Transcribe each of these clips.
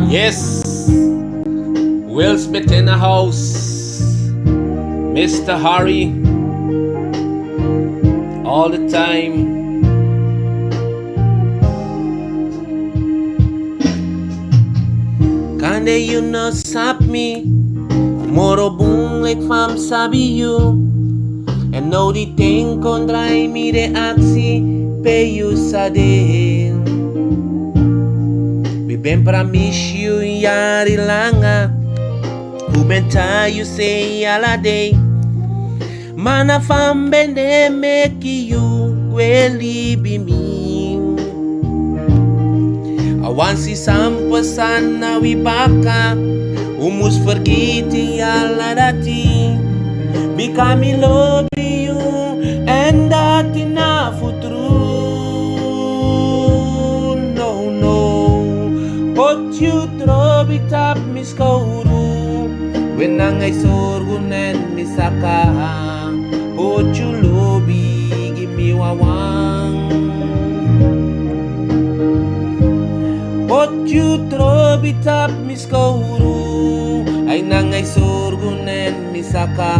Yes, Will Smith in the house. Mr. Harry, all the time. Kande you not stop me. Moro boom like fam sabi you. And no di ting kondrai mi reaksi pe you sa din. Bibem pra miss you yari langa. Uben tayo say ala day. Mana fam bende make you kweli biming. Awan si sampa sana wibaka. Umus vergiti ala dati. Bikami love you and dati na futuro. No, no. But you throw it up mis kauru. When nangay sorgunen misaka. But you lobby give me wawang. But you throw it up mis kauru. Ay nangay sorgunen misaka.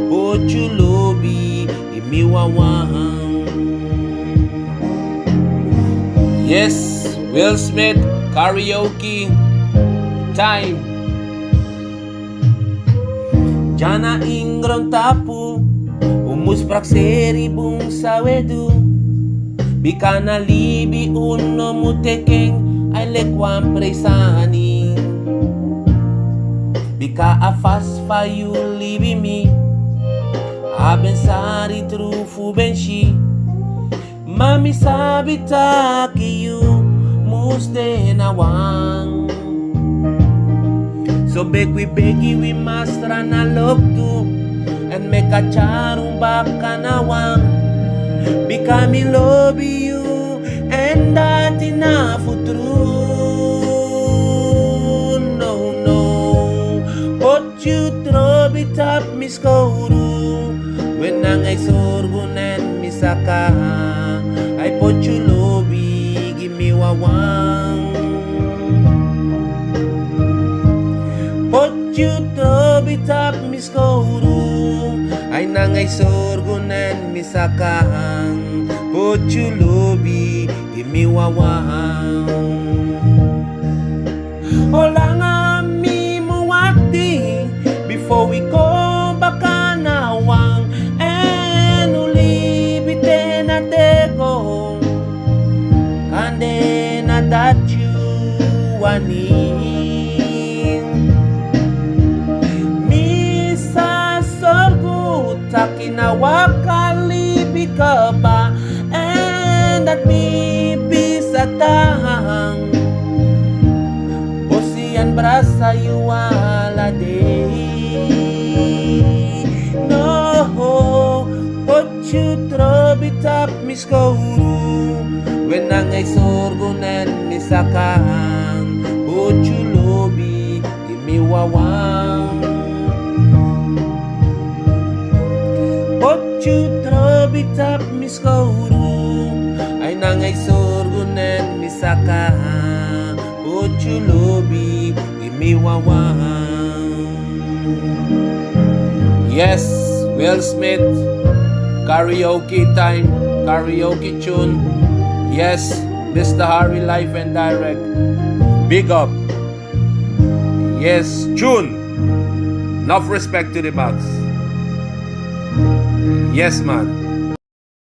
But you lobby give me wawang. Yes, Will Smith karaoke time. Jana ingron tapu. Umus prakseri bung sawedu. Bika na libi uno mutekeng ay lekwam presani. Bika afas fa you libi mi. Aben sari trufu benshi. Mami sabi taki you musde nawang. So begi we mastra na loktu. And make a charung baka nawang. Bika mi love you and dati na futuro. No, no. But you throw it up mis kauru. When nangay sorgunen misaka. I put you lobby give me wawang. But you throw it up mis kauru. Ay nangay sorgunen misakang. Put you lobby give me wawang. Wala nga mi muwati. Before we go baka nawang. And uli bite na teko. Kande na that you wanin. Sa kinawakalibi ka ba? And at bibi sa tahang. Bosian brasa yuwala day. No, but you throw it up mis kauru. When nangay sorgunen misakang. But you lobby give me wawang. You throw it up mis kauru. Ay nangay sorgunen misaka. Put you lobby give me wawang. Yes, Will Smith karaoke time. Karaoke tune. Yes, Mr. Harry live and direct. Big up. Yes, tune. Enough respect to the box. Yes, man.